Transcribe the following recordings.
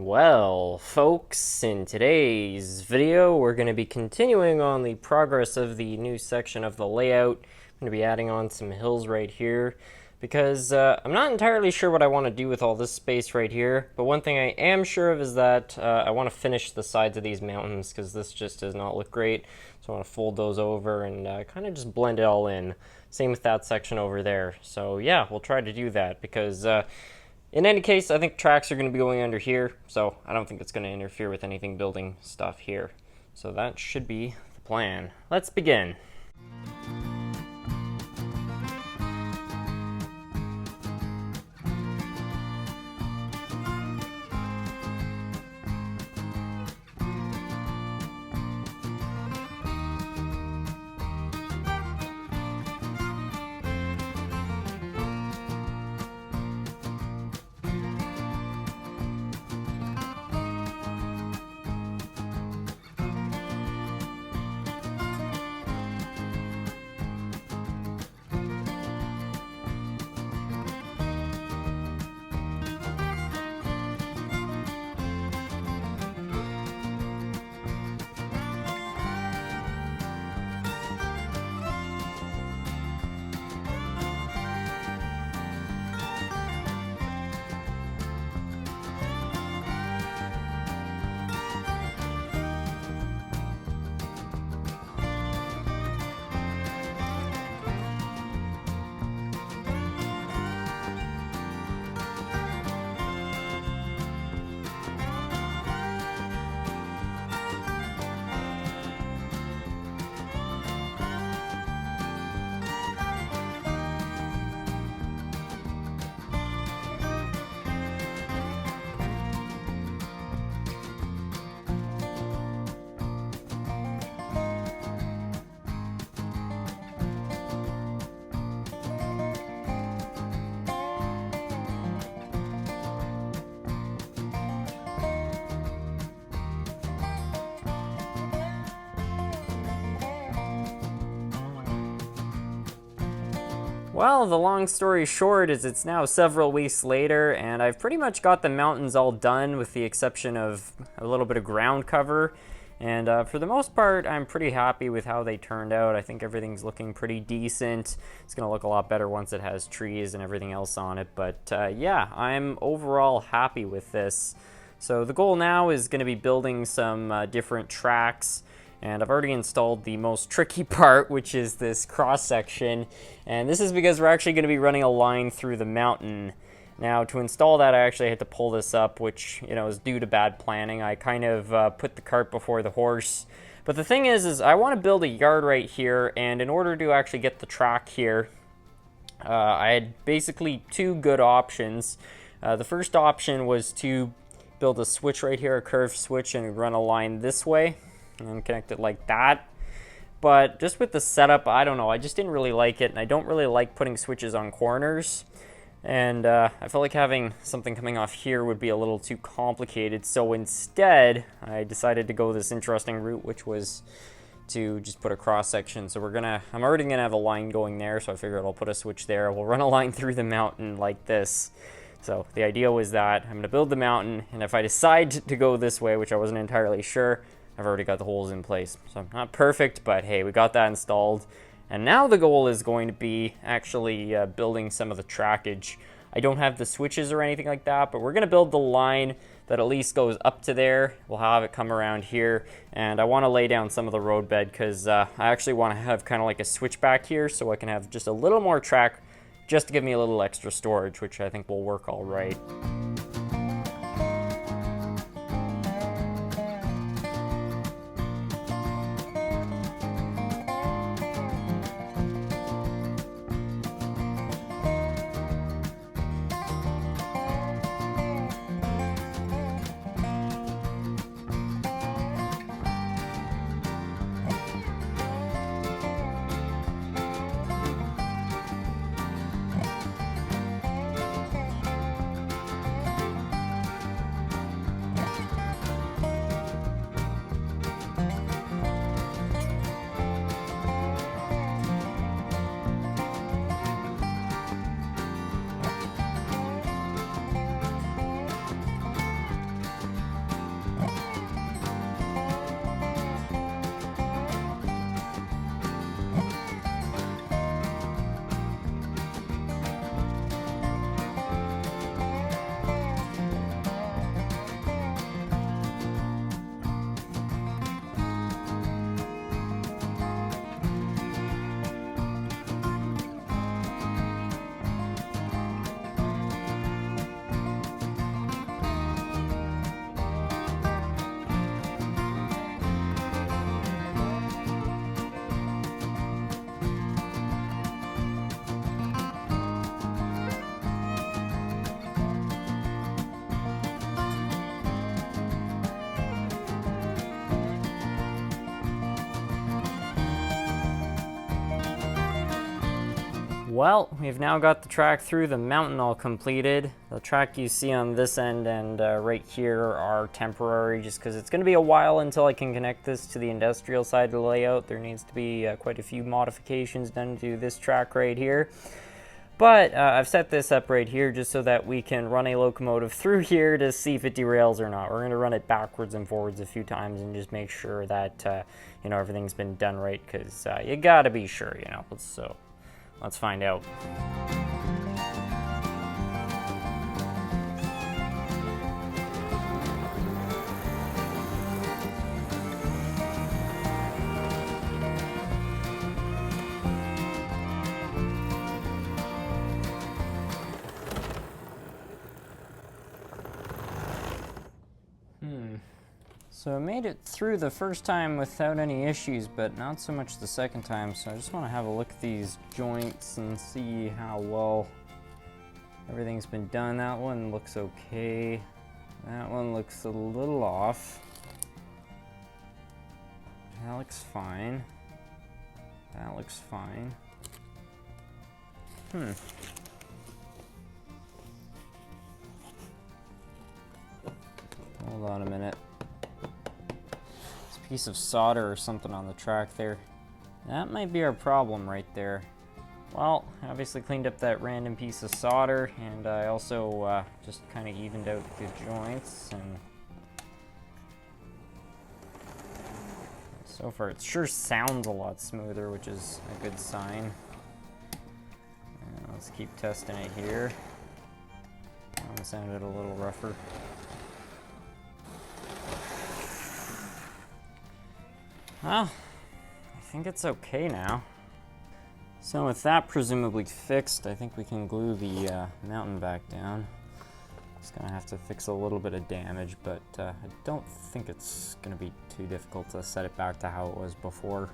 Well, folks, in today's video, we're going to be continuing on the progress of the new section of the layout. I'm going to be adding on some hills right here because I'm not entirely sure what I want to do with all this space right here, but one thing I am sure of is that I want to finish the sides of these mountains because this just does not look great. So I want to fold those over and kind of just blend it all in. Same with that section over there. So yeah, we'll try to do that because in any case, I think tracks are going to be going under here, so I don't think it's going to interfere with anything building stuff here. So that should be the plan. Let's begin. Well, the long story short is it's now several weeks later, and I've pretty much got the mountains all done with the exception of a little bit of ground cover. And for the most part, I'm pretty happy with how they turned out. I think everything's looking pretty decent. It's going to look a lot better once it has trees and everything else on it. But yeah, I'm overall happy with this. So the goal now is going to be building some different tracks. And I've already installed the most tricky part, which is this cross section. And this is because we're actually going to be running a line through the mountain. Now, to install that, I actually had to pull this up, which, is due to bad planning. I kind of put the cart before the horse. But the thing is I want to build a yard right here, and in order to actually get the track here, I had basically two good options. The first option was to build a switch right here, a curved switch, and run a line this way and connect it like that. But just with the setup, I don't know, I just didn't really like it, and I don't really like putting switches on corners. And I felt like having something coming off here would be a little too complicated. So instead, I decided to go this interesting route, which was to just put a cross section. So I'm already gonna have a line going there, so I figured I'll put a switch there. We'll run a line through the mountain like this. So the idea was that I'm gonna build the mountain, and if I decide to go this way, which I wasn't entirely sure, I've already got the holes in place. So not perfect, but hey, we got that installed. And now the goal is going to be actually building some of the trackage. I don't have the switches or anything like that, but we're going to build the line that at least goes up to there. We'll have it come around here, and I want to lay down some of the roadbed because I actually want to have kind of like a switch back here so I can have just a little more track just to give me a little extra storage, which I think will work all right. Well, we've now got the track through the mountain all completed. The track you see on this end and right here are temporary just because it's going to be a while until I can connect this to the industrial side of the layout. There needs to be quite a few modifications done to this track right here. But I've set this up right here just so that we can run a locomotive through here to see if it derails or not. We're going to run it backwards and forwards a few times and just make sure that you know, everything's been done right, because you got to be sure, you know. Let's find out. So I made it through the first time without any issues, but not so much the second time. So I just want to have a look at these joints and see how well everything's been done. That one looks okay. That one looks a little off. That looks fine. That looks fine. Hold on a minute. Piece of solder or something on the track there. That might be our problem right there. Well, I obviously cleaned up that random piece of solder, and I also just kind of evened out the joints, and so far it sure sounds a lot smoother, which is a good sign. And let's keep testing it here. That one sounded a little rougher. Well, I think it's okay now. So with that presumably fixed, I think we can glue the mountain back down. Just gonna have to fix a little bit of damage, but I don't think it's gonna be too difficult to set it back to how it was before.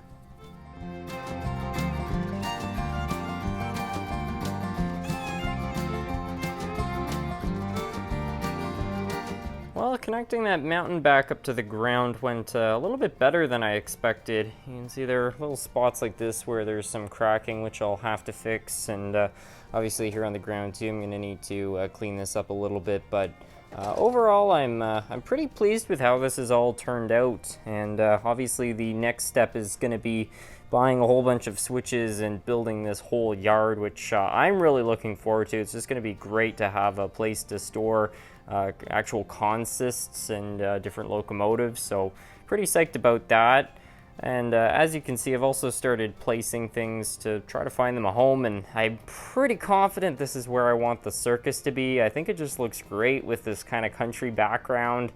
Well, connecting that mountain back up to the ground went a little bit better than I expected. You can see there are little spots like this where there's some cracking, which I'll have to fix, and obviously here on the ground too, I'm going to need to clean this up a little bit. But overall, I'm pretty pleased with how this has all turned out, and obviously the next step is going to be buying a whole bunch of switches and building this whole yard, which I'm really looking forward to. It's just going to be great to have a place to store actual consists and different locomotives, so pretty psyched about that. And as you can see, I've also started placing things to try to find them a home, and I'm pretty confident this is where I want the circus to be. I think it just looks great with this kind of country background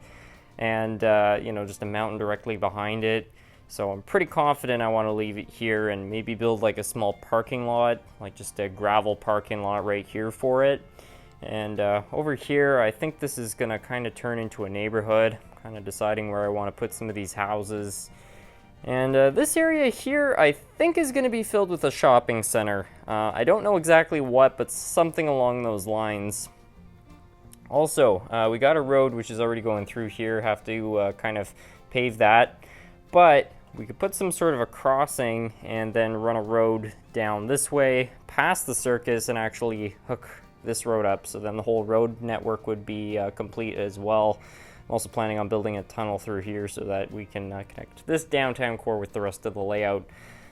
and you know, just a mountain directly behind it. So I'm pretty confident I want to leave it here and maybe build like a small parking lot, like just a gravel parking lot right here for it. And over here, I think this is going to kind of turn into a neighborhood. I'm kind of deciding where I want to put some of these houses. And this area here, I think, is going to be filled with a shopping center. I don't know exactly what, but something along those lines. Also, we got a road which is already going through here. Have to kind of pave that. But we could put some sort of a crossing and then run a road down this way, past the circus, and actually hook this road up, so then the whole road network would be complete as well. I'm also planning on building a tunnel through here so that we can connect this downtown core with the rest of the layout.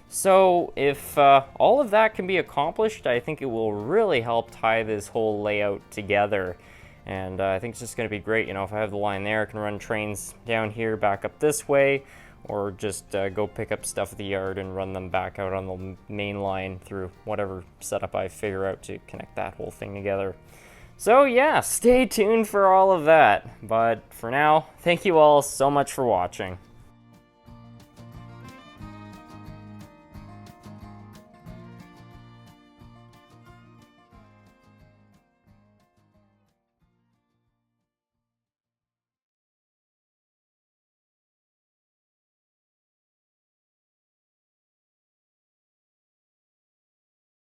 So if all of that can be accomplished, I think it will really help tie this whole layout together. And I think it's just going to be great. You know, if I have the line there, I can run trains down here, back up this way, or just go pick up stuff at the yard and run them back out on the main line through whatever setup I figure out to connect that whole thing together. So yeah, stay tuned for all of that. But for now, thank you all so much for watching.